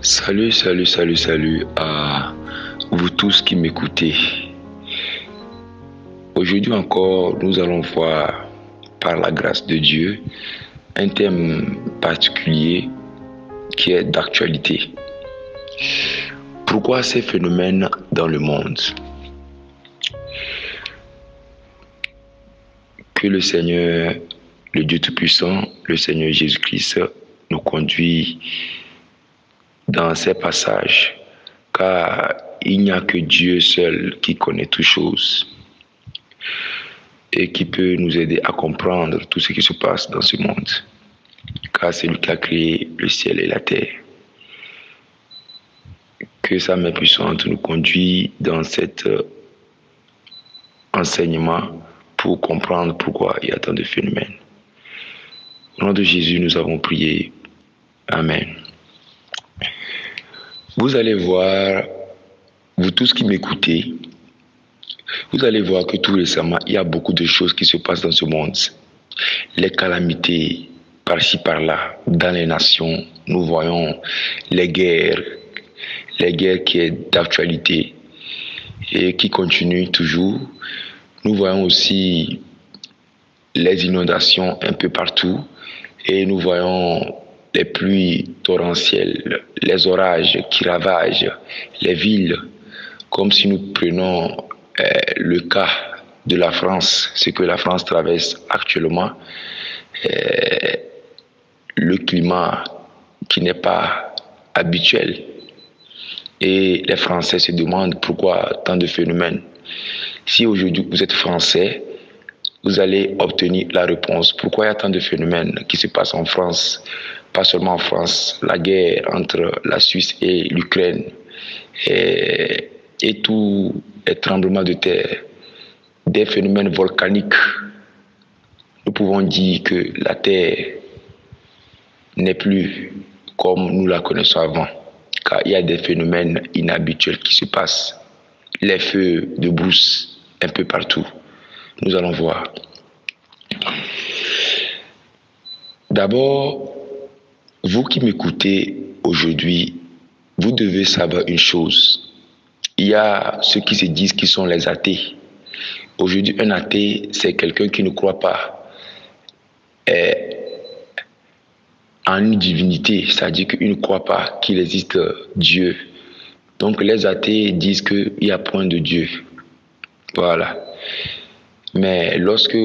Salut à vous tous qui m'écoutez. Aujourd'hui encore, nous allons voir, par la grâce de Dieu, un thème particulier qui est d'actualité. Pourquoi ces phénomènes dans le monde? Que le Seigneur, le Dieu Tout-Puissant, le Seigneur Jésus-Christ nous conduit dans ces passages, car il n'y a que Dieu seul qui connaît toutes choses et qui peut nous aider à comprendre tout ce qui se passe dans ce monde, car c'est lui qui a créé le ciel et la terre. Que sa main puissante nous conduise dans cet enseignement pour comprendre pourquoi il y a tant de phénomènes. Au nom de Jésus, nous avons prié. Amen. Vous allez voir, vous tous qui m'écoutez, vous allez voir que tout récemment, il y a beaucoup de choses qui se passent dans ce monde. Les calamités par-ci par-là, dans les nations, nous voyons les guerres qui est d'actualité et qui continuent toujours. Nous voyons aussi les inondations un peu partout et nous voyons les pluies torrentielles, les orages qui ravagent les villes, comme si nous prenions le cas de la France, ce que la France traverse actuellement, le climat qui n'est pas habituel. Et les Français se demandent pourquoi tant de phénomènes. Si aujourd'hui vous êtes Français, vous allez obtenir la réponse. Pourquoi il y a tant de phénomènes qui se passent en France? Pas seulement en France, la guerre entre la Suisse et l'Ukraine et tous les tremblements de terre, des phénomènes volcaniques. Nous pouvons dire que la terre n'est plus comme nous la connaissons avant, car il y a des phénomènes inhabituels qui se passent. Les feux de brousse un peu partout. Nous allons voir. D'abord, vous qui m'écoutez aujourd'hui, vous devez savoir une chose. Il y a ceux qui se disent qu'ils sont les athées. Aujourd'hui, un athée, c'est quelqu'un qui ne croit pas en une divinité, c'est-à-dire qu'il ne croit pas qu'il existe Dieu. Donc les athées disent qu'il n'y a point de Dieu. Voilà. Mais lorsque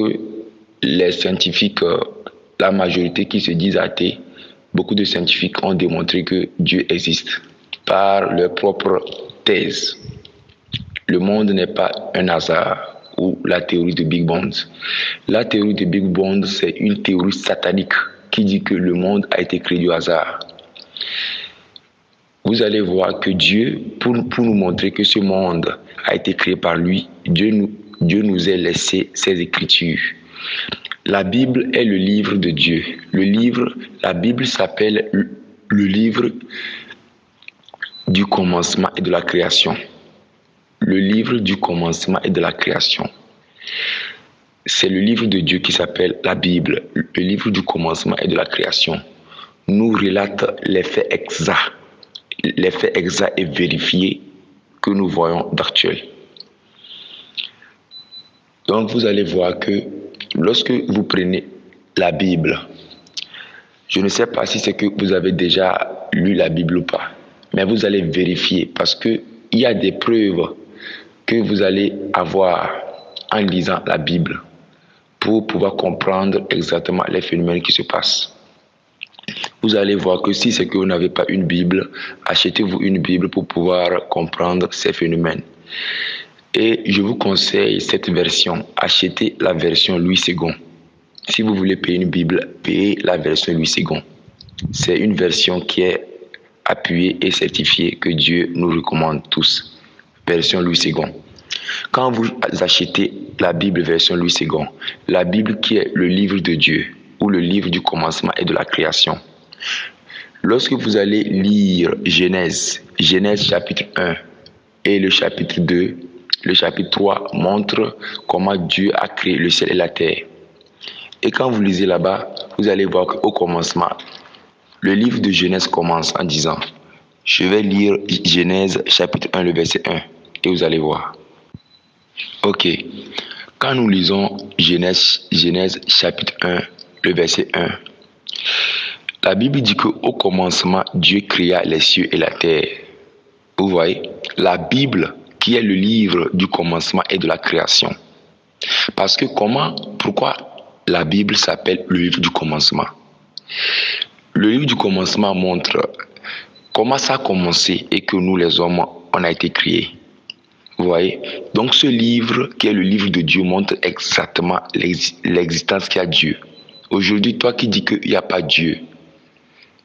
les scientifiques, la majorité qui se disent athées, beaucoup de scientifiques ont démontré que Dieu existe par leur propre thèse. Le monde n'est pas un hasard ou la théorie de Big Bang. La théorie de Big Bang, c'est une théorie satanique qui dit que le monde a été créé du hasard. Vous allez voir que Dieu, pour nous montrer que ce monde a été créé par lui, Dieu nous a laissé ses écritures. La Bible est le livre de Dieu. La Bible s'appelle le livre du commencement et de la création. Le livre du commencement et de la création. C'est le livre de Dieu qui s'appelle la Bible. Le livre du commencement et de la création nous relate les faits exacts. Les faits exacts et vérifiés que nous voyons d'actuel. Donc vous allez voir que lorsque vous prenez la Bible, je ne sais pas si c'est que vous avez déjà lu la Bible ou pas, mais vous allez vérifier parce qu'il y a des preuves que vous allez avoir en lisant la Bible pour pouvoir comprendre exactement les phénomènes qui se passent. Vous allez voir que si c'est que vous n'avez pas une Bible, achetez-vous une Bible pour pouvoir comprendre ces phénomènes. Et je vous conseille cette version. Achetez la version Louis II. Si vous voulez payer une Bible, payez la version Louis II. C'est une version qui est appuyée et certifiée que Dieu nous recommande tous. Version Louis II. Quand vous achetez la Bible version Louis II, la Bible qui est le livre de Dieu ou le livre du commencement et de la création, lorsque vous allez lire Genèse chapitre 1 et le chapitre 2, le chapitre 3 montre comment Dieu a créé le ciel et la terre. Et quand vous lisez là-bas, vous allez voir qu'au commencement, le livre de Genèse commence en disant Je vais lire Genèse chapitre 1, le verset 1, et vous allez voir. Ok. Quand nous lisons Genèse chapitre 1, le verset 1, la Bible dit qu'au commencement, Dieu créa les cieux et la terre. Vous voyez, la Bible, qui est le livre du commencement et de la création. Parce que pourquoi la Bible s'appelle le livre du commencement? Le livre du commencement montre comment ça a commencé et que nous, les hommes, on a été créés. Vous voyez? Donc ce livre, qui est le livre de Dieu, montre exactement l'existence qu'il y a Dieu. Aujourd'hui, toi qui dis qu'il n'y a pas Dieu,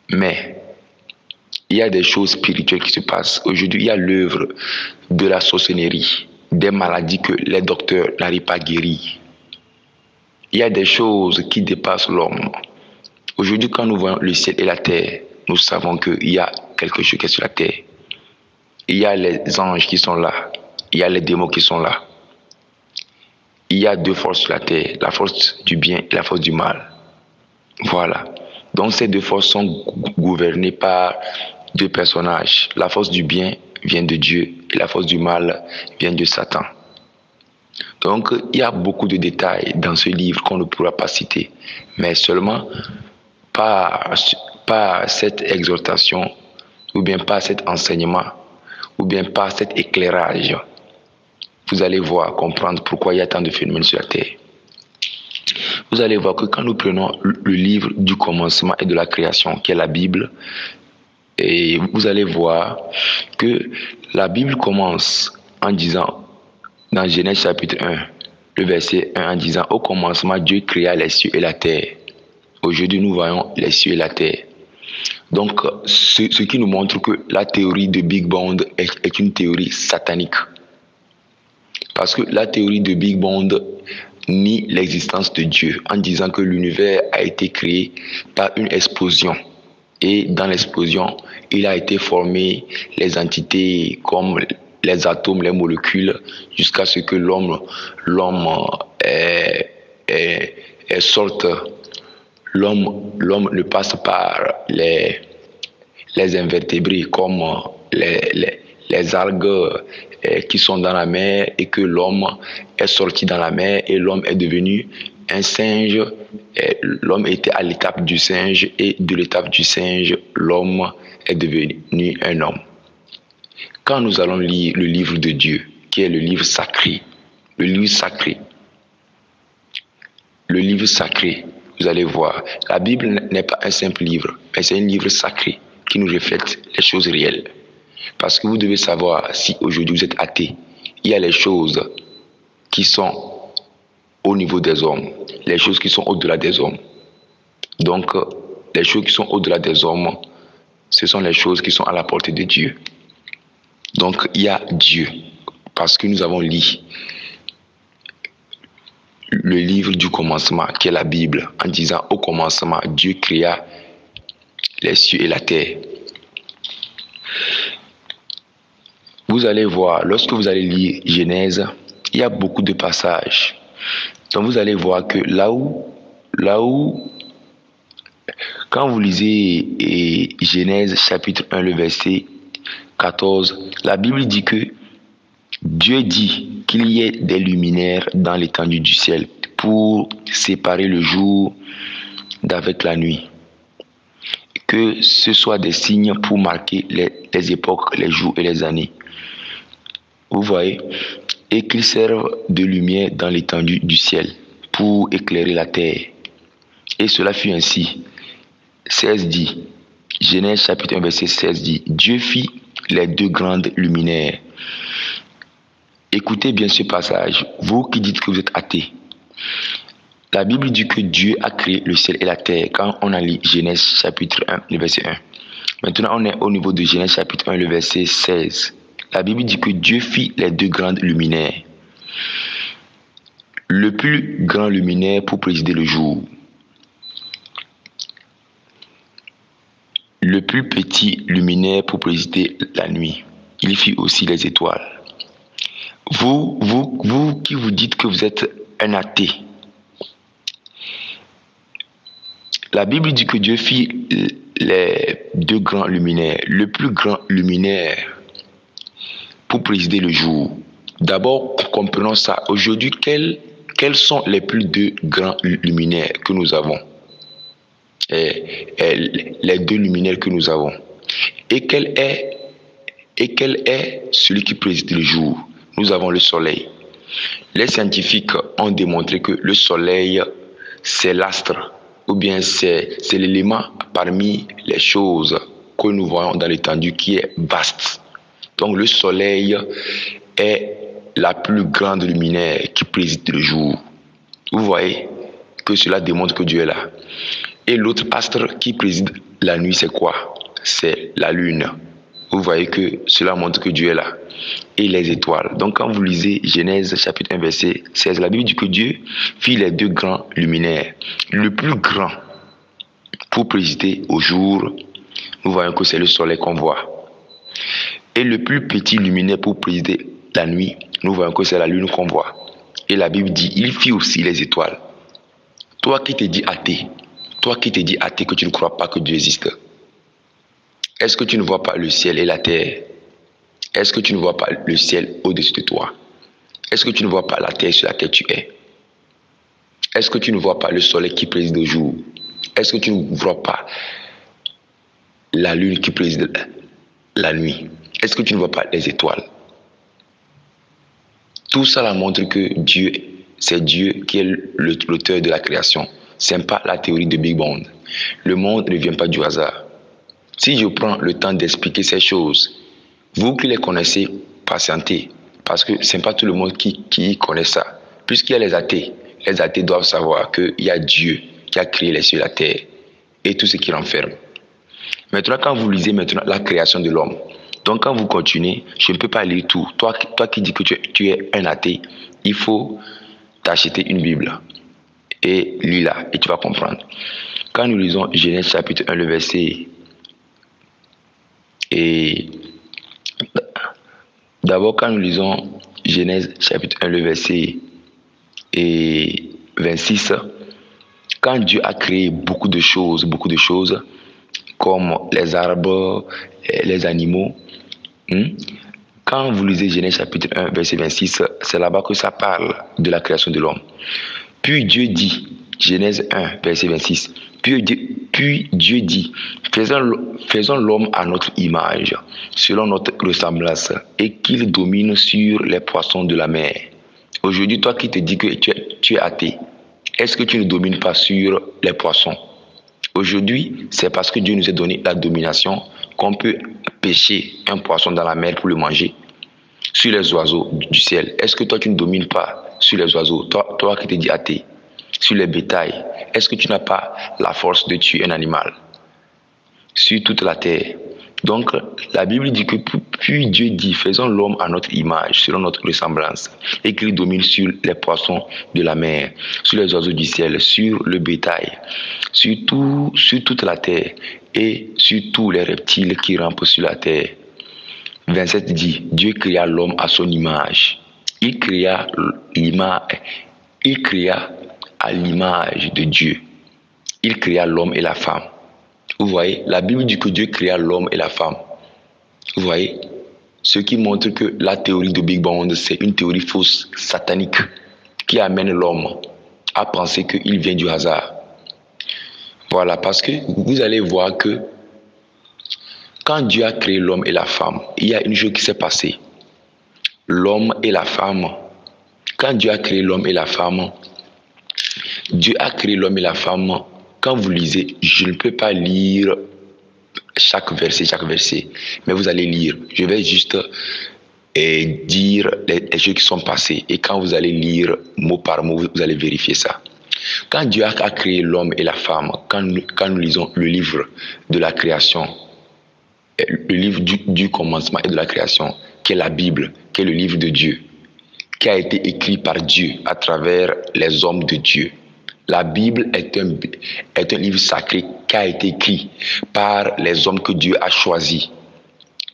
mais il y a des choses spirituelles qui se passent. Aujourd'hui, il y a l'œuvre de la sorcellerie, des maladies que les docteurs n'arrivent pas à guérir. Il y a des choses qui dépassent l'homme. Aujourd'hui, quand nous voyons le ciel et la terre, nous savons qu'il y a quelque chose qui est sur la terre. Il y a les anges qui sont là. Il y a les démons qui sont là. Il y a deux forces sur la terre, la force du bien et la force du mal. Voilà. Donc ces deux forces sont gouvernées par deux personnages. La force du bien vient de Dieu et la force du mal vient de Satan. Donc il y a beaucoup de détails dans ce livre qu'on ne pourra pas citer, mais seulement par cette exhortation, ou bien par cet enseignement, ou bien par cet éclairage, vous allez voir, comprendre pourquoi il y a tant de phénomènes sur la terre. Vous allez voir que quand nous prenons le livre du commencement et de la création, qui est la Bible, et vous allez voir que la Bible commence en disant, dans Genèse chapitre 1, le verset 1, en disant « Au commencement, Dieu créa les cieux et la terre. » Aujourd'hui, nous voyons les cieux et la terre. Donc, ce qui nous montre que la théorie de Big Bang est une théorie satanique. Parce que la théorie de Big Bang nie l'existence de Dieu en disant que l'univers a été créé par une explosion. Et dans l'explosion, il a été formé les entités comme les atomes, les molécules, jusqu'à ce que l'homme sorte. L'homme ne passe par les invertébrés comme les algues qui sont dans la mer, et que l'homme est sorti dans la mer et l'homme est devenu un singe. L'homme était à l'étape du singe, et de l'étape du singe, l'homme est devenu un homme. Quand nous allons lire le livre de Dieu, qui est le livre sacré, vous allez voir, la Bible n'est pas un simple livre, mais c'est un livre sacré qui nous reflète les choses réelles. Parce que vous devez savoir, si aujourd'hui vous êtes athée, il y a les choses qui sont au niveau des hommes, les choses qui sont au-delà des hommes. Donc, les choses qui sont au-delà des hommes, ce sont les choses qui sont à la portée de Dieu. Donc, il y a Dieu, parce que nous avons lu le livre du commencement, qui est la Bible, en disant « Au commencement, Dieu créa les cieux et la terre. » Vous allez voir, lorsque vous allez lire Genèse, il y a beaucoup de passages. Donc vous allez voir que là où quand vous lisez Genèse chapitre 1, le verset 14, la Bible dit que Dieu dit qu'il y ait des luminaires dans l'étendue du ciel pour séparer le jour d'avec la nuit. Que ce soit des signes pour marquer les époques, les jours et les années. Vous voyez? Et qu'ils servent de lumière dans l'étendue du ciel pour éclairer la terre. Et cela fut ainsi. 16 dit, Genèse chapitre 1 verset 16 dit, Dieu fit les deux grandes luminaires. Écoutez bien ce passage, vous qui dites que vous êtes athée. La Bible dit que Dieu a créé le ciel et la terre quand on a lu Genèse chapitre 1, le verset 1. Maintenant, on est au niveau de Genèse chapitre 1, le verset 16. La Bible dit que Dieu fit les deux grandes luminaires. Le plus grand luminaire pour présider le jour. Le plus petit luminaire pour présider la nuit. Il fit aussi les étoiles. Vous qui vous dites que vous êtes un athée, la Bible dit que Dieu fit les deux grands luminaires. Le plus grand luminaire pour présider le jour. D'abord, comprenons ça. Aujourd'hui, quels sont les plus deux grands luminaires que nous avons? Les deux luminaires que nous avons. Et quel est celui qui préside le jour? Nous avons le soleil. Les scientifiques ont démontré que le soleil, c'est l'astre, ou bien c'est l'élément parmi les choses que nous voyons dans l'étendue qui est vaste. Donc le soleil est la plus grande luminaire qui préside le jour. Vous voyez que cela démontre que Dieu est là. Et l'autre astre qui préside la nuit, c'est quoi? C'est la lune. Vous voyez que cela montre que Dieu est là. Et les étoiles. Donc quand vous lisez Genèse chapitre 1 verset 16, la Bible dit que Dieu fit les deux grands luminaires. Le plus grand pour présider au jour, nous voyons que c'est le soleil qu'on voit. Et le plus petit luminaire pour présider la nuit, nous voyons que c'est la lune qu'on voit. Et la Bible dit, il fit aussi les étoiles. Toi qui te dis athée, que tu ne crois pas que Dieu existe, est-ce que tu ne vois pas le ciel et la terre? Est-ce que tu ne vois pas le ciel au-dessus de toi? Est-ce que tu ne vois pas la terre sur laquelle tu es? Est-ce que tu ne vois pas le soleil qui préside au jour? Est-ce que tu ne vois pas la lune qui préside la nuit? Est-ce que tu ne vois pas les étoiles? Tout ça montre que Dieu, c'est Dieu qui est l'auteur de la création. Ce n'est pas la théorie de Big Bang. Le monde ne vient pas du hasard. Si je prends le temps d'expliquer ces choses, vous qui les connaissez, patientez. Parce que ce n'est pas tout le monde qui connaît ça. Puisqu'il y a les athées doivent savoir qu'il y a Dieu qui a créé les cieux et la terre et tout ce qui renferme. Maintenant, quand vous lisez maintenant la création de l'homme, donc quand vous continuez, je ne peux pas lire tout. Toi qui dis que tu es un athée, il faut t'acheter une Bible et lis-la et tu vas comprendre. Quand nous lisons Genèse chapitre 1, le verset... Et d'abord, quand nous lisons Genèse chapitre 1, le verset 26, quand Dieu a créé beaucoup de choses, comme les arbres, les animaux, quand vous lisez Genèse chapitre 1, verset 26, c'est là-bas que ça parle de la création de l'homme. Puis Dieu dit, Genèse 1, verset 26, puis Dieu dit, faisons l'homme à notre image, selon notre ressemblance, et qu'il domine sur les poissons de la mer. Aujourd'hui, toi qui te dis que tu es athée, est-ce que tu ne domines pas sur les poissons? Aujourd'hui, c'est parce que Dieu nous a donné la domination qu'on peut pêcher un poisson dans la mer pour le manger. Sur les oiseaux du ciel, est-ce que toi tu ne domines pas sur les oiseaux? Toi qui te dis athée, sur les bétails, est-ce que tu n'as pas la force de tuer un animal? Sur toute la terre. Donc, la Bible dit que puis Dieu dit, faisons l'homme à notre image, selon notre ressemblance, et qu'il domine sur les poissons de la mer, sur les oiseaux du ciel, sur le bétail, sur toute la terre, et sur tous les reptiles qui rampent sur la terre. 27 dit, Dieu créa l'homme à son image. Il créa à l'image de Dieu. Il créa l'homme et la femme. Vous voyez, la Bible dit que Dieu créa l'homme et la femme. Vous voyez, ce qui montre que la théorie de Big Bang, c'est une théorie fausse, satanique, qui amène l'homme à penser qu'il vient du hasard. Voilà, parce que vous allez voir que quand Dieu a créé l'homme et la femme, il y a une chose qui s'est passée. L'homme et la femme, quand Dieu a créé l'homme et la femme, Dieu a créé l'homme et la femme. Quand vous lisez, je ne peux pas lire chaque verset, mais vous allez lire. Je vais juste dire les choses qui sont passées. Et quand vous allez lire mot par mot, vous allez vérifier ça. Quand Dieu a créé l'homme et la femme, quand nous lisons le livre de la création, le livre du commencement et de la création, qui est la Bible, qui est le livre de Dieu, qui a été écrit par Dieu à travers les hommes de Dieu. La Bible est un livre sacré qui a été écrit par les hommes que Dieu a choisis.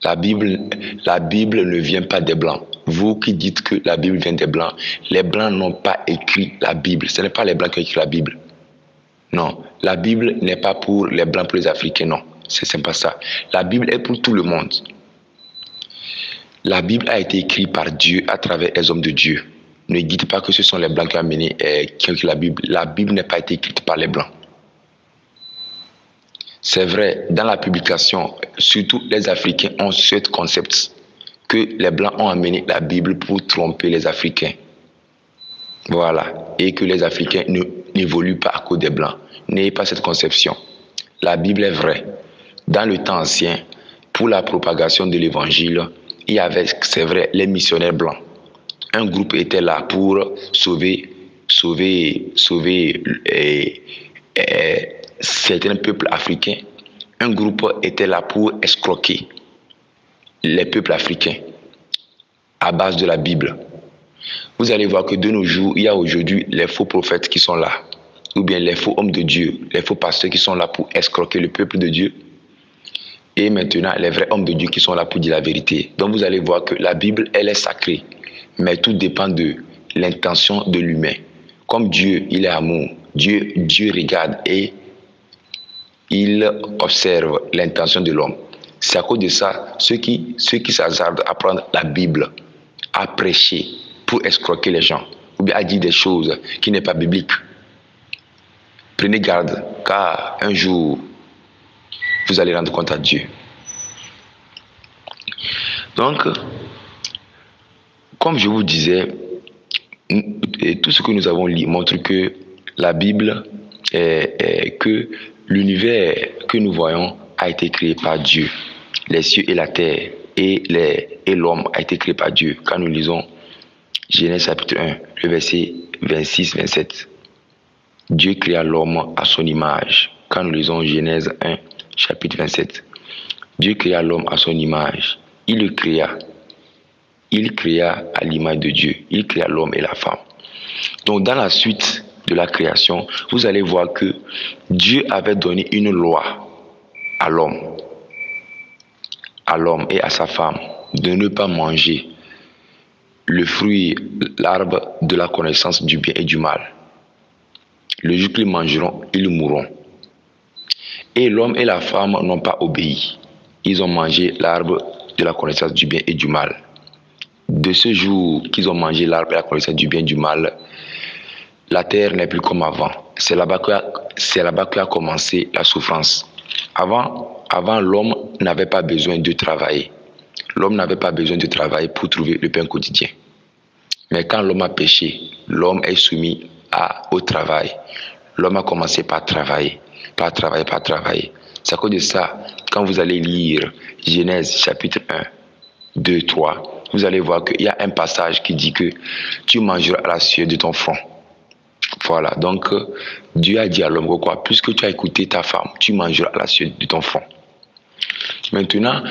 La Bible ne vient pas des Blancs. Vous qui dites que la Bible vient des Blancs, les Blancs n'ont pas écrit la Bible. Ce n'est pas les Blancs qui ont écrit la Bible. Non, la Bible n'est pas pour les Blancs, pour les Africains, non. c'est pas ça. La Bible est pour tout le monde. La Bible a été écrite par Dieu à travers les hommes de Dieu. Ne dites pas que ce sont les Blancs qui ont amené qui ont écrit la Bible. La Bible n'a pas été écrite par les Blancs. C'est vrai, dans la publication, surtout les Africains ont ce concept que les Blancs ont amené la Bible pour tromper les Africains. Voilà. Et que les Africains n'évoluent pas à cause des Blancs. N'ayez pas cette conception. La Bible est vraie. Dans le temps ancien, pour la propagation de l'évangile, il y avait, c'est vrai, les missionnaires blancs. Un groupe était là pour sauver certains peuples africains. Un groupe était là pour escroquer les peuples africains à base de la Bible. Vous allez voir que de nos jours, il y a aujourd'hui les faux prophètes qui sont là, ou bien les faux hommes de Dieu, les faux pasteurs qui sont là pour escroquer le peuple de Dieu. Et maintenant, les vrais hommes de Dieu qui sont là pour dire la vérité. Donc vous allez voir que la Bible, elle est sacrée. Mais tout dépend de l'intention de l'humain. Comme Dieu, il est amour. Dieu regarde et il observe l'intention de l'homme. C'est à cause de ça, ceux qui s'hasardent à prendre la Bible, à prêcher pour escroquer les gens, ou bien à dire des choses qui n'est pas bibliques. Prenez garde, car un jour, vous allez rendre compte à Dieu. Donc, comme je vous disais, tout ce que nous avons lu montre que la Bible, que l'univers que nous voyons a été créé par Dieu. Les cieux et la terre et l'homme a été créé par Dieu. Quand nous lisons Genèse chapitre 1, le verset 26-27, Dieu créa l'homme à son image. Quand nous lisons Genèse 1, chapitre 27, Dieu créa l'homme à son image. Il le créa. Il créa à l'image de Dieu. Il créa l'homme et la femme. Donc dans la suite de la création, vous allez voir que Dieu avait donné une loi à l'homme et à sa femme, de ne pas manger le fruit, l'arbre de la connaissance du bien et du mal. Le jour qu'ils mangeront, ils mourront. Et l'homme et la femme n'ont pas obéi. Ils ont mangé l'arbre de la connaissance du bien et du mal. De ce jour qu'ils ont mangé l'arbre de la connaissance du bien et du mal, la terre n'est plus comme avant. C'est là-bas qu'a commencé la souffrance. Avant, l'homme n'avait pas besoin de travailler. L'homme n'avait pas besoin de travailler pour trouver le pain quotidien. Mais quand l'homme a péché, l'homme est soumis au travail. L'homme a commencé par travailler. C'est à cause de ça, quand vous allez lire Genèse chapitre 1, 2, 3, vous allez voir qu'il y a un passage qui dit que tu mangeras à la sueur de ton front. Voilà, donc Dieu a dit à l'homme quoi, puisque tu as écouté ta femme, tu mangeras à la sueur de ton front. Maintenant,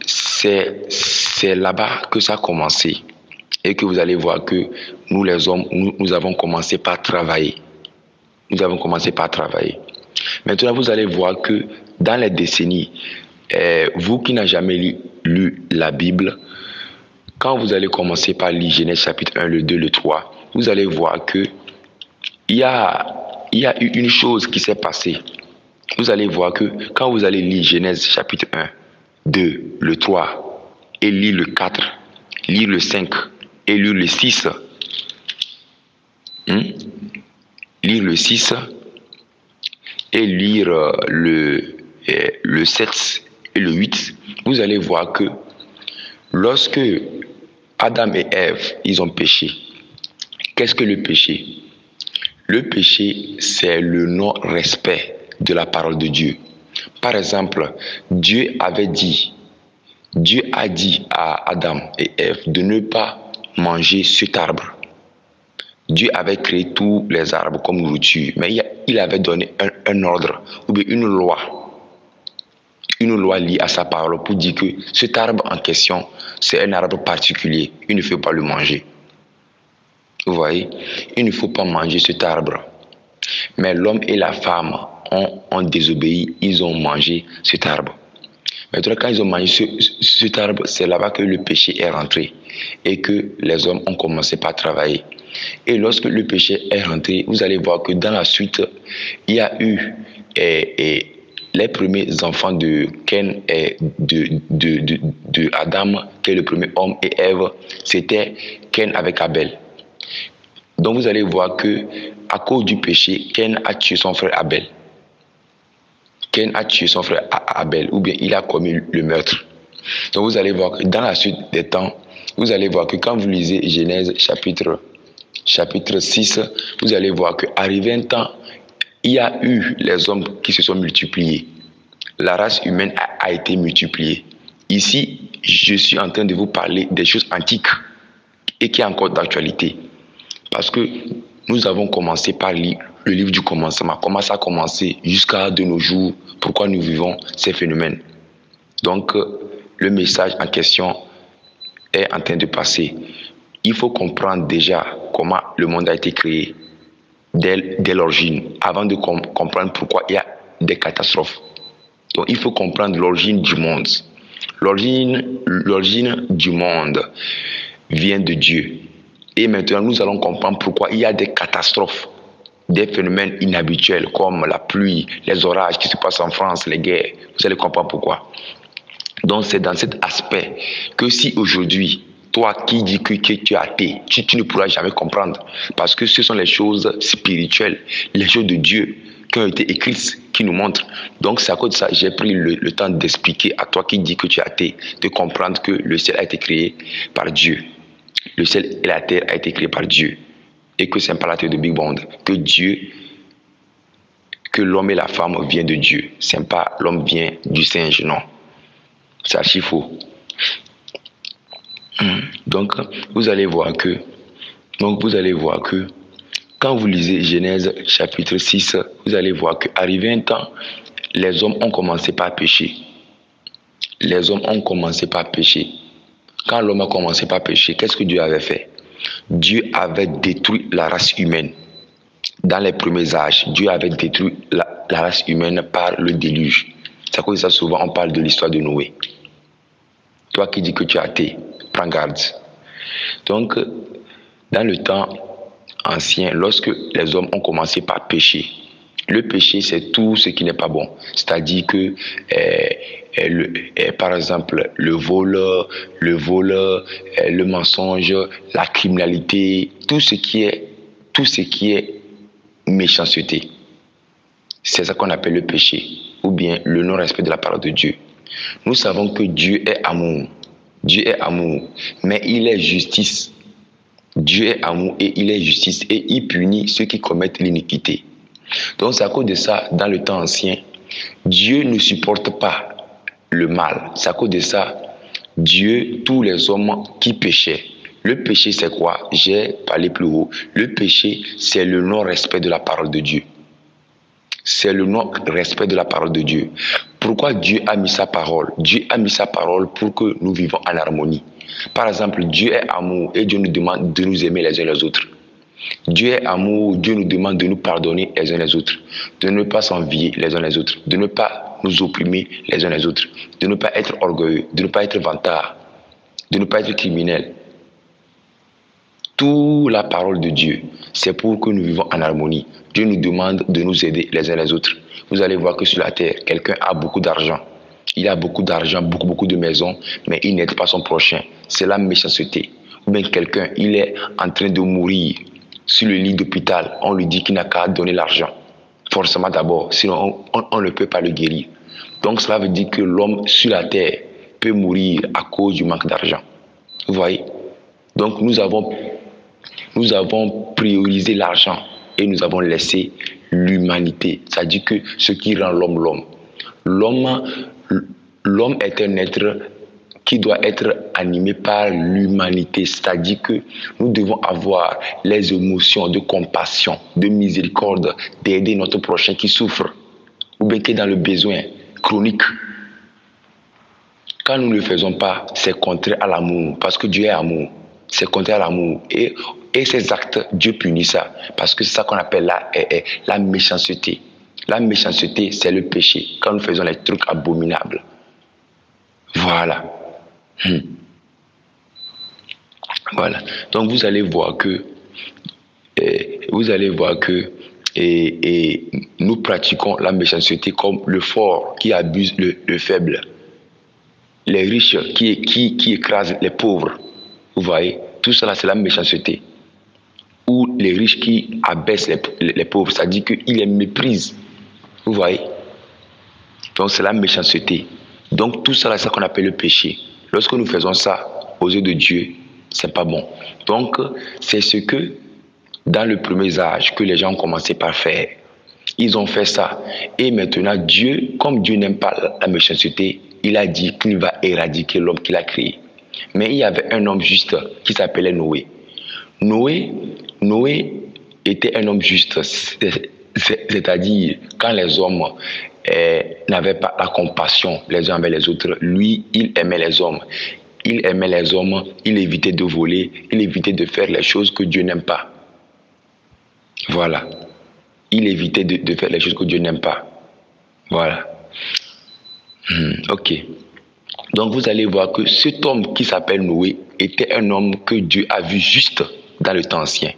c'est là-bas que ça a commencé. Et que vous allez voir que nous les hommes, nous avons commencé par travailler. Maintenant, vous allez voir que dans les décennies, vous qui n'avez jamais lu la Bible, quand vous allez commencer par lire Genèse chapitre 1, le 2, le 3, vous allez voir que il y a eu une chose qui s'est passée. Vous allez voir que quand vous allez lire Genèse chapitre 1, 2, le 3, et lire le 4, lire le 5, et lire le 6, lire le 6, et lire le 7 et le 8, vous allez voir que lorsque Adam et Ève, ils ont péché, qu'est-ce que le péché? Le péché, c'est le non-respect de la parole de Dieu. Par exemple, Dieu a dit à Adam et Ève de ne pas manger cet arbre. Dieu avait créé tous les arbres comme nourriture, mais il avait donné un ordre, ou bien une loi liée à sa parole pour dire que cet arbre en question, c'est un arbre particulier, il ne faut pas le manger. Vous voyez, il ne faut pas manger cet arbre. Mais l'homme et la femme ont désobéi, ils ont mangé cet arbre. Maintenant, quand ils ont mangé cet arbre, c'est là-bas que le péché est rentré et que les hommes ont commencé par travailler. Et lorsque le péché est rentré, vous allez voir que dans la suite, il y a eu les premiers enfants de Ken et de Adam, qui est le premier homme, et Ève, c'était Ken avec Abel. Donc vous allez voir que à cause du péché, Ken a tué son frère Abel. Ken a tué son frère Abel, ou bien il a commis le meurtre. Donc vous allez voir que dans la suite des temps, vous allez voir que quand vous lisez Genèse chapitre 6, vous allez voir qu'arrivé un temps, il y a eu les hommes qui se sont multipliés. La race humaine a été multipliée. Ici, je suis en train de vous parler des choses antiques et qui est encore d'actualité. Parce que nous avons commencé par lire le livre du commencement. Comment ça a commencé jusqu'à de nos jours, pourquoi nous vivons ces phénomènes. Donc, le message en question est en train de passer. Il faut comprendre déjà comment le monde a été créé dès l'origine, avant de comprendre pourquoi il y a des catastrophes. Donc, il faut comprendre l'origine du monde. L'origine du monde vient de Dieu. Et maintenant, nous allons comprendre pourquoi il y a des catastrophes, des phénomènes inhabituels comme la pluie, les orages qui se passent en France, les guerres. Vous allez comprendre pourquoi. Donc, c'est dans cet aspect que si aujourd'hui, toi qui dis que tu es athée, tu ne pourras jamais comprendre. Parce que ce sont les choses spirituelles, les choses de Dieu qui ont été écrites, qui nous montrent. Donc, c'est à cause de ça que j'ai pris le temps d'expliquer à toi qui dis que tu es athée, de comprendre que le ciel a été créé par Dieu. Le ciel et la terre a été créé par Dieu. Et que c'est pas la terre de Big Bang. Que l'homme et la femme viennent de Dieu. C'est pas l'homme vient du singe, non. C'est archi faux. Donc, vous allez voir que quand vous lisez Genèse chapitre 6, vous allez voir qu'arrivé un temps, les hommes ont commencé par pécher. Les hommes ont commencé par pécher. Quand l'homme a commencé par pécher, qu'est-ce que Dieu avait fait? Dieu avait détruit la race humaine. Dans les premiers âges, Dieu avait détruit la race humaine par le déluge. C'est à cause de ça, souvent, on parle de l'histoire de Noé. Toi qui dis que tu es athée, prends garde. Donc, dans le temps ancien, lorsque les hommes ont commencé par pécher, le péché, c'est tout ce qui n'est pas bon. C'est-à-dire que, par exemple, le vol, le mensonge, la criminalité, tout ce qui est méchanceté. C'est ça qu'on appelle le péché, ou bien le non-respect de la parole de Dieu. Nous savons que Dieu est amour. Dieu est amour, mais il est justice. Dieu est amour et il est justice et il punit ceux qui commettent l'iniquité. Donc c'est à cause de ça, dans le temps ancien, Dieu ne supporte pas le mal. C'est à cause de ça, Dieu, tous les hommes qui péchaient. Le péché, c'est quoi? J'ai parlé plus haut. Le péché, c'est le non-respect de la parole de Dieu. C'est le non-respect de la parole de Dieu. Pourquoi Dieu a mis sa parole? Dieu a mis sa parole pour que nous vivons en harmonie. Par exemple, Dieu est amour et Dieu nous demande de nous aimer les uns les autres. Dieu est amour, Dieu nous demande de nous pardonner les uns les autres, de ne pas s'envier les uns les autres, de ne pas nous opprimer les uns les autres, de ne pas être orgueilleux, de ne pas être vantard, de ne pas être criminel. Toute la parole de Dieu, c'est pour que nous vivons en harmonie. Dieu nous demande de nous aider les uns les autres. Vous allez voir que sur la terre, quelqu'un a beaucoup d'argent. Il a beaucoup d'argent, beaucoup de maisons, mais il n'aide pas son prochain. C'est la méchanceté. Ou bien quelqu'un, il est en train de mourir sur le lit d'hôpital. On lui dit qu'il n'a qu'à donner l'argent. Forcément d'abord, sinon on ne peut pas le guérir. Donc cela veut dire que l'homme sur la terre peut mourir à cause du manque d'argent. Vous voyez? Donc nous avons priorisé l'argent et nous avons laissé l'humanité. C'est-à-dire que ce qui rend l'homme. L'homme est un être qui doit être animé par l'humanité. C'est-à-dire que nous devons avoir les émotions de compassion, de miséricorde, d'aider notre prochain qui souffre ou bien qui est dans le besoin chronique. Quand nous ne le faisons pas, c'est contraire à l'amour, parce que Dieu est amour. C'est contraire à l'amour. Et ces actes, Dieu punit ça, parce que c'est ça qu'on appelle la méchanceté. La méchanceté, c'est le péché, quand nous faisons les trucs abominables. Voilà. Voilà. Donc vous allez voir que et nous pratiquons la méchanceté comme le fort qui abuse le faible, les riches qui écrasent les pauvres. Vous voyez, tout cela c'est la méchanceté. Ou les riches qui abaissent les pauvres, ça dit qu'ils les méprisent. Vous voyez? Donc c'est la méchanceté. Donc tout cela c'est ce qu'on appelle le péché. Lorsque nous faisons ça aux yeux de Dieu, c'est pas bon. Donc c'est ce que dans le premier âge que les gens ont commencé par faire. Ils ont fait ça. Et maintenant Dieu, comme Dieu n'aime pas la méchanceté, il a dit qu'il va éradiquer l'homme qu'il a créé. Mais il y avait un homme juste qui s'appelait Noé. Noé était un homme juste, c'est-à-dire quand les hommes n'avaient pas la compassion les uns avec les autres, lui, il aimait les hommes. Il aimait les hommes, il évitait de voler, il évitait de faire les choses que Dieu n'aime pas. Voilà. Il évitait de faire les choses que Dieu n'aime pas. Voilà. Ok. Donc vous allez voir que cet homme qui s'appelle Noé était un homme que Dieu a vu juste dans le temps ancien.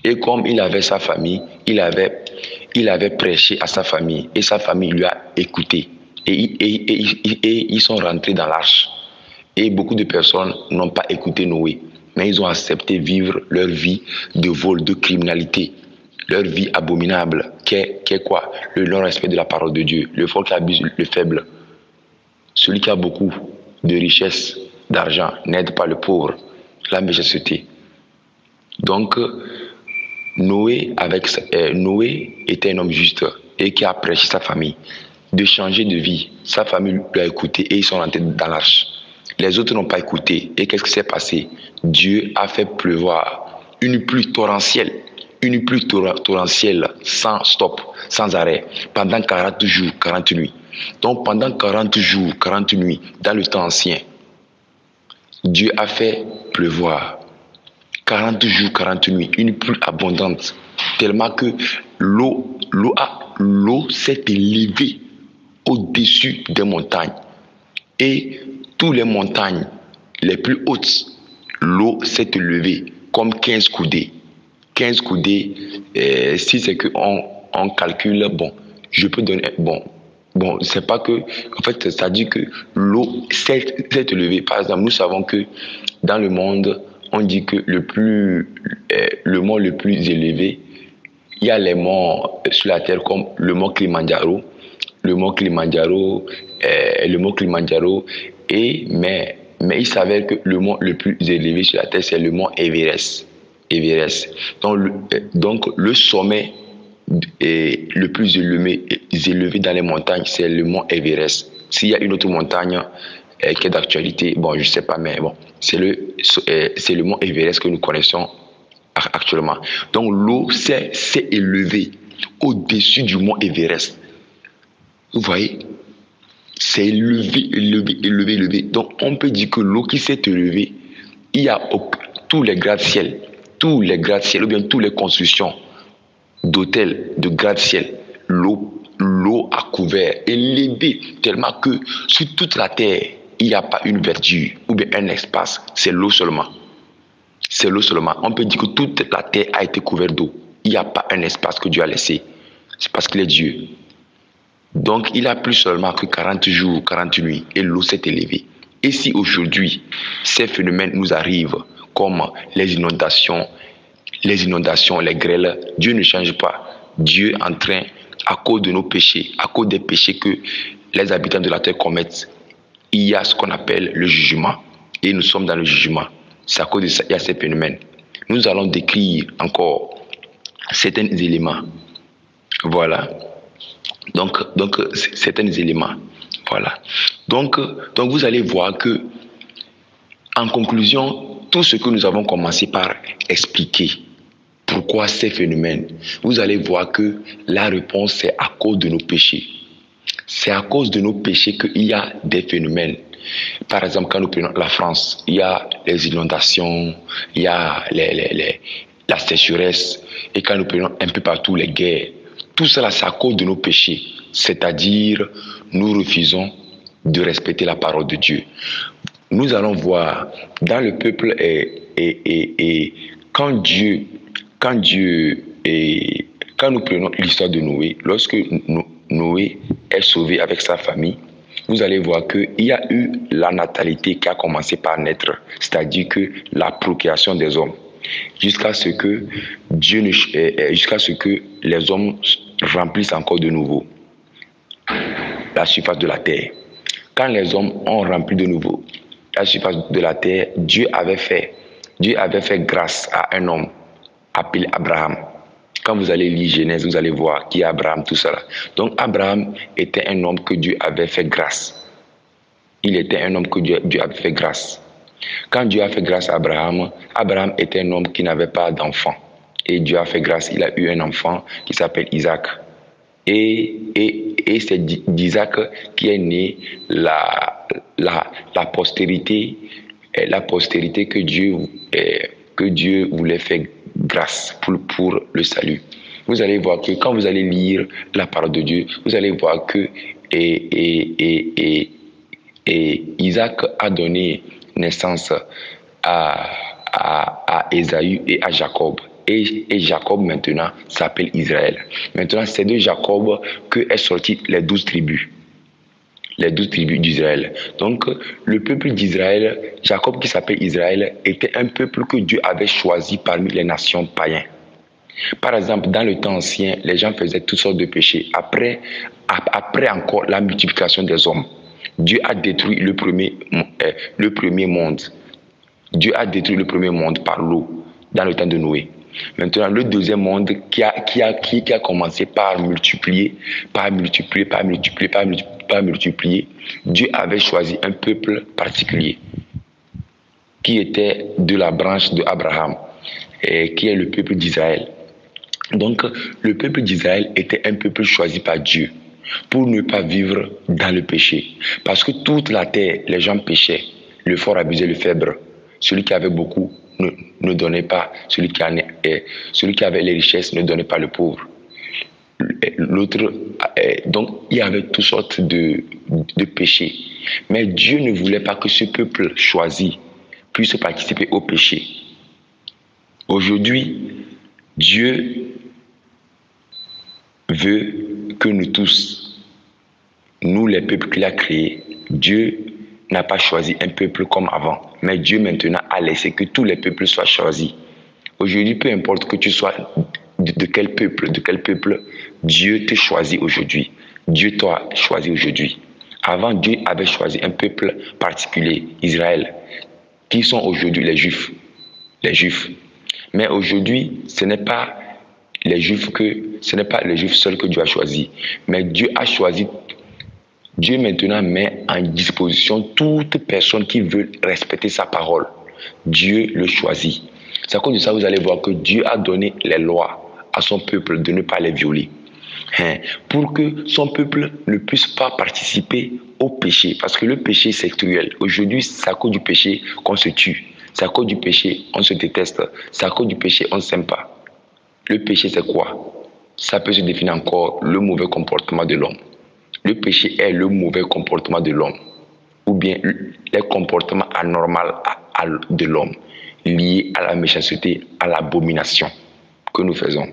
Et comme il avait sa famille, il avait prêché à sa famille et sa famille lui a écouté. Et ils sont rentrés dans l'arche. Et beaucoup de personnes n'ont pas écouté Noé, mais ils ont accepté vivre leur vie de vol, de criminalité, leur vie abominable, qui est quoi? Le non-respect de la parole de Dieu, le fort qui abuse le faible. Celui qui a beaucoup de richesses, d'argent, n'aide pas le pauvre, la méchanceté. Donc, Noé était un homme juste et qui a prêché sa famille de changer de vie. Sa famille l'a écouté et ils sont rentrés dans l'arche. Les autres n'ont pas écouté. Et qu'est-ce qui s'est passé? Dieu a fait pleuvoir une pluie torrentielle sans stop, sans arrêt, pendant 40 jours, 40 nuits. Donc pendant 40 jours, 40 nuits, dans le temps ancien, Dieu a fait pleuvoir 40 jours, 40 nuits, une pluie abondante, tellement que l'eau s'est élevée au-dessus des montagnes. Et toutes les montagnes les plus hautes, l'eau s'est élevée comme 15 coudées. 15 coudées, si c'est qu'on calcule, bon, je peux donner, bon, c'est pas que, en fait, ça dit que l'eau s'est élevée. Par exemple, nous savons que dans le monde, on dit que le mont le plus élevé, il y a les monts sur la terre comme le mont Kilimanjaro, mais il s'avère que le mont le plus élevé sur la terre, c'est le mont Everest. Donc le sommet le plus élevé dans les montagnes, c'est le mont Everest. S'il y a une autre montagne qui est d'actualité, bon, je ne sais pas, mais bon, c'est le mont Everest que nous connaissons actuellement. Donc l'eau s'est élevée au-dessus du mont Everest. Vous voyez? C'est élevé. Donc on peut dire que l'eau qui s'est élevée, il y a tous les gratte-ciel, ou bien toutes les constructions d'hôtels, de gratte-ciel, l'eau a couvert, élevé, tellement que sur toute la terre, il n'y a pas une verdure ou bien un espace, c'est l'eau seulement. C'est l'eau seulement. On peut dire que toute la terre a été couverte d'eau. Il n'y a pas un espace que Dieu a laissé. C'est parce qu'il est Dieu. Donc, il a plus seulement que 40 jours, 40 nuits, et l'eau s'est élevée. Et si aujourd'hui, ces phénomènes nous arrivent, comme les inondations, les grêles, Dieu ne change pas. Dieu est en train, à cause de nos péchés, à cause des péchés que les habitants de la terre commettent, il y a ce qu'on appelle le jugement. Et nous sommes dans le jugement. C'est à cause de ça qu'il y a ces phénomènes. Nous allons décrire encore certains éléments. Voilà. Donc certains éléments. Voilà. Donc vous allez voir que, en conclusion, tout ce que nous avons commencé par expliquer, pourquoi ces phénomènes, vous allez voir que la réponse c'est à cause de nos péchés. C'est à cause de nos péchés qu'il y a des phénomènes. Par exemple, quand nous prenons la France, il y a les inondations, il y a la sécheresse, et quand nous prenons un peu partout les guerres. Tout cela, c'est à cause de nos péchés. C'est-à-dire, nous refusons de respecter la parole de Dieu. Nous allons voir dans le peuple, quand Dieu quand nous prenons l'histoire de Noé, lorsque Noé est sauvé avec sa famille, vous allez voir qu'il y a eu la natalité qui a commencé par naître, c'est-à-dire que la procréation des hommes, jusqu'à ce que jusqu'à ce que les hommes remplissent encore de nouveau la surface de la terre. Quand les hommes ont rempli de nouveau la surface de la terre, Dieu avait fait grâce à un homme appelé Abraham. Quand vous allez lire Genèse, vous allez voir qui est Abraham, tout ça. Donc Abraham était un homme que Dieu avait fait grâce. Il était un homme que Dieu avait fait grâce. Quand Dieu a fait grâce à Abraham, Abraham était un homme qui n'avait pas d'enfant. Et Dieu a fait grâce, il a eu un enfant qui s'appelle Isaac. Et c'est d'Isaac qui est née la postérité que Dieu voulait faire grâce pour le salut. Vous allez voir que quand vous allez lire la parole de Dieu, vous allez voir que Isaac a donné naissance à Ésaü et à Jacob. Et Jacob maintenant s'appelle Israël. Maintenant, c'est de Jacob que est sorti les 12 tribus. Les 12 tribus d'Israël. Donc, le peuple d'Israël, Jacob qui s'appelle Israël, était un peuple que Dieu avait choisi parmi les nations païennes. Par exemple, dans le temps ancien, les gens faisaient toutes sortes de péchés. Après encore la multiplication des hommes, Dieu a détruit le premier monde. Dieu a détruit le premier monde par l'eau dans le temps de Noé. Maintenant, le deuxième monde qui a commencé par multiplier, Dieu avait choisi un peuple particulier qui était de la branche d'Abraham, qui est le peuple d'Israël. Donc, le peuple d'Israël était un peuple choisi par Dieu pour ne pas vivre dans le péché. Parce que toute la terre, les gens péchaient. Le fort abusait le faible. Celui qui avait beaucoup ne donnait pas. Celui qui avait les richesses ne donnait pas le pauvre. L'autre, donc, il y avait toutes sortes de péchés. Mais Dieu ne voulait pas que ce peuple choisi puisse participer au péché. Aujourd'hui, Dieu veut que nous tous, nous les peuples qu'il a créés, Dieu n'a pas choisi un peuple comme avant, mais Dieu maintenant a laissé que tous les peuples soient choisis. Aujourd'hui, peu importe que tu sois de quel peuple, Dieu te choisit aujourd'hui. Dieu t'a choisi aujourd'hui. Avant, Dieu avait choisi un peuple particulier, Israël, qui sont aujourd'hui les Juifs. Mais aujourd'hui, ce n'est pas les Juifs seuls que Dieu a choisi, mais Dieu maintenant met en disposition toute personne qui veut respecter sa parole. Dieu le choisit. C'est à cause de ça que vous allez voir que Dieu a donné les lois à son peuple de ne pas les violer. Pour que son peuple ne puisse pas participer au péché. Parce que le péché c'est sexuel. Aujourd'hui, c'est à cause du péché qu'on se tue. C'est à cause du péché on se déteste. C'est à cause du péché on ne s'aime pas. Le péché, c'est quoi? Ça peut se définir encore le mauvais comportement de l'homme. Le péché est le mauvais comportement de l'homme, ou bien les comportements anormaux de l'homme, liés à la méchanceté, à l'abomination que nous faisons.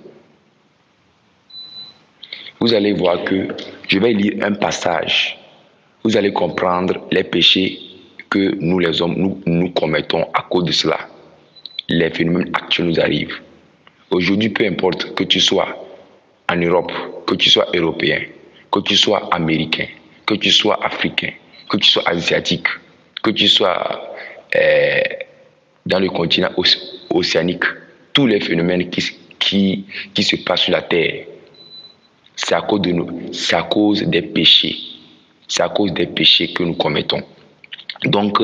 Vous allez voir que je vais lire un passage. Vous allez comprendre les péchés que nous, les hommes, nous commettons à cause de cela. Les phénomènes actuels nous arrivent. Aujourd'hui, peu importe que tu sois en Europe, que tu sois européen, que tu sois américain, que tu sois africain, que tu sois asiatique, que tu sois dans le continent océanique, tous les phénomènes qui se passent sur la terre, c'est à cause de nous, c'est à cause des péchés. C'est à cause des péchés que nous commettons. Donc,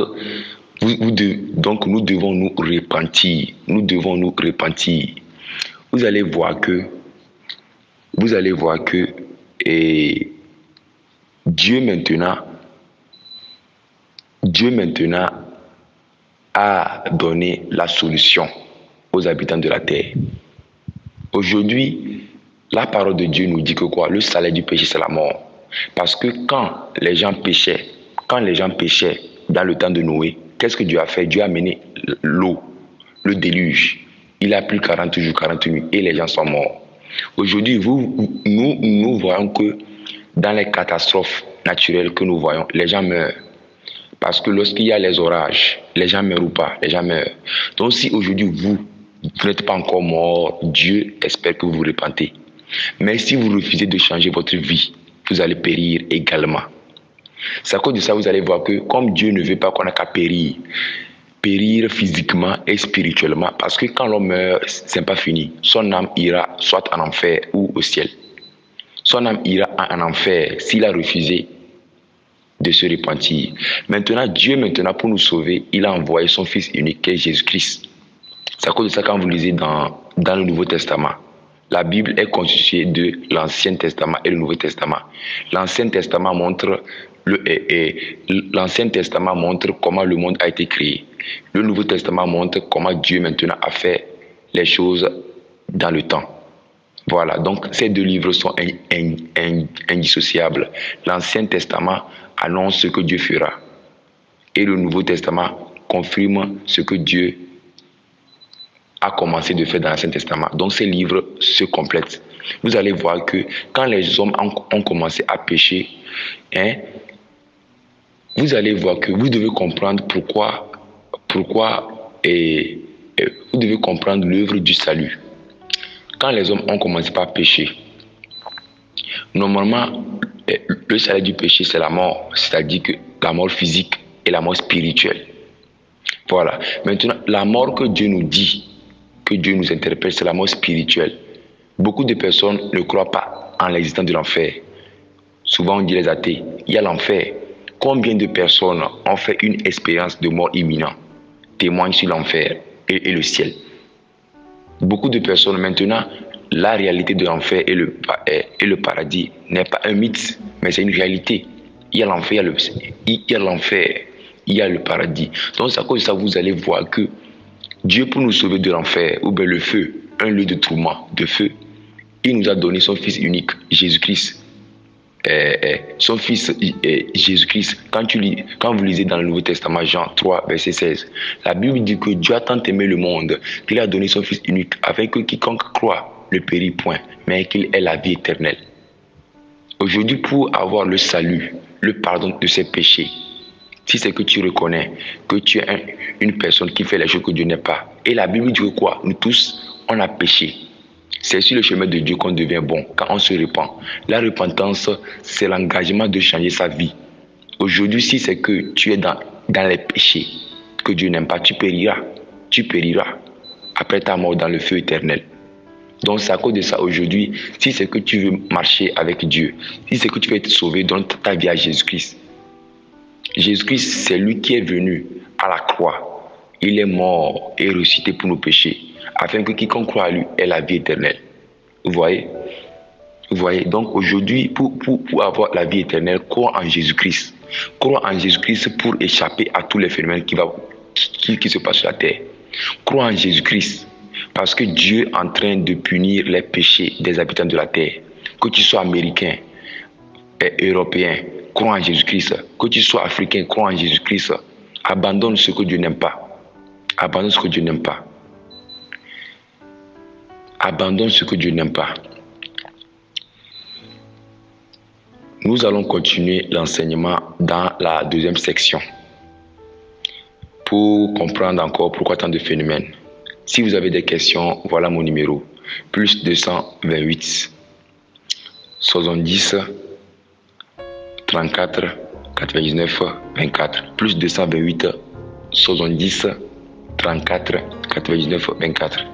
nous devons nous repentir. Nous devons nous repentir. Vous allez voir que Dieu maintenant a donné la solution aux habitants de la terre. Aujourd'hui, la parole de Dieu nous dit que quoi? Le salaire du péché, c'est la mort. Parce que quand les gens péchaient dans le temps de Noé, qu'est-ce que Dieu a fait? Dieu a mené l'eau, le déluge. Il a plu 40 jours, 40 nuits et les gens sont morts. Aujourd'hui, nous voyons que dans les catastrophes naturelles que nous voyons, les gens meurent. Parce que lorsqu'il y a les orages, les gens meurent ou pas, les gens meurent. Donc si aujourd'hui vous n'êtes pas encore mort, Dieu espère que vous vous repentez. Mais si vous refusez de changer votre vie, vous allez périr également. C'est à cause de ça que vous allez voir que comme Dieu ne veut pas qu'on ait qu'à périr physiquement et spirituellement, parce que quand l'homme meurt, ce n'est pas fini. Son âme ira soit en enfer ou au ciel. Son âme ira en enfer s'il a refusé de se repentir. Maintenant, Dieu, pour nous sauver, il a envoyé son Fils unique, qui est Jésus-Christ. C'est à cause de ça quand vous lisez dans le Nouveau Testament, la Bible est constituée de l'Ancien Testament et le Nouveau Testament. L'Ancien Testament montre comment le monde a été créé. Le Nouveau Testament montre comment Dieu maintenant a fait les choses dans le temps. Voilà, donc ces deux livres sont indissociables. L'Ancien Testament annonce ce que Dieu fera et le Nouveau Testament confirme ce que Dieu a commencé de faire dans l'Ancien Testament. Donc ces livres se complètent. Vous allez voir que quand les hommes ont commencé à pécher, vous allez voir que vous devez comprendre pourquoi vous devez comprendre l'œuvre du salut. Quand les hommes ont commencé par pécher, normalement, le salaire du péché, c'est la mort, c'est-à-dire que la mort physique et la mort spirituelle. Voilà. Maintenant, la mort que Dieu nous dit, que Dieu nous interpelle, c'est la mort spirituelle. Beaucoup de personnes ne croient pas en l'existence de l'enfer. Souvent, on dit les athées, il y a l'enfer. Combien de personnes ont fait une expérience de mort imminente, témoignent sur l'enfer et le ciel? Beaucoup de personnes, maintenant, la réalité de l'enfer et le paradis n'est pas un mythe, mais c'est une réalité. Il y a l'enfer, il y a le paradis. Donc, c'est à cause de ça que vous allez voir que Dieu, pour nous sauver de l'enfer, ou bien le feu, un lieu de tourment, de feu, il nous a donné son Fils unique, Jésus-Christ. Son Fils Jésus-Christ, quand vous lisez dans le Nouveau Testament, Jean 3, verset 16, la Bible dit que Dieu a tant aimé le monde qu'il a donné son Fils unique, afin que quiconque croit ne périsse point, mais qu'il ait la vie éternelle. Aujourd'hui, pour avoir le salut, le pardon de ses péchés, si c'est que tu reconnais que tu es une personne qui fait les choses que Dieu n'aime pas, et la Bible dit que quoi? Nous tous, on a péché. C'est sur le chemin de Dieu qu'on devient bon, quand on se repent. La repentance, c'est l'engagement de changer sa vie. Aujourd'hui, si c'est que tu es dans les péchés que Dieu n'aime pas, tu périras. Tu périras après ta mort dans le feu éternel. Donc c'est à cause de ça aujourd'hui, si c'est que tu veux marcher avec Dieu, si c'est que tu veux être sauvé, donne ta vie à Jésus-Christ. Jésus-Christ, c'est lui qui est venu à la croix. Il est mort et ressuscité pour nos péchés, afin que quiconque croit à lui ait la vie éternelle. Vous voyez? Vous voyez? Donc aujourd'hui, pour avoir la vie éternelle, crois en Jésus-Christ. Crois en Jésus-Christ pour échapper à tous les phénomènes qui se passent sur la terre. Crois en Jésus-Christ, parce que Dieu est en train de punir les péchés des habitants de la terre. Que tu sois américain, européen, crois en Jésus-Christ. Que tu sois africain, crois en Jésus-Christ. Abandonne ce que Dieu n'aime pas. Abandonne ce que Dieu n'aime pas. Abandonne ce que Dieu n'aime pas. Nous allons continuer l'enseignement dans la deuxième section pour comprendre encore pourquoi tant de phénomènes. Si vous avez des questions, voilà mon numéro. Plus 228 70 34 99 24. Plus 228 70 34 99 24.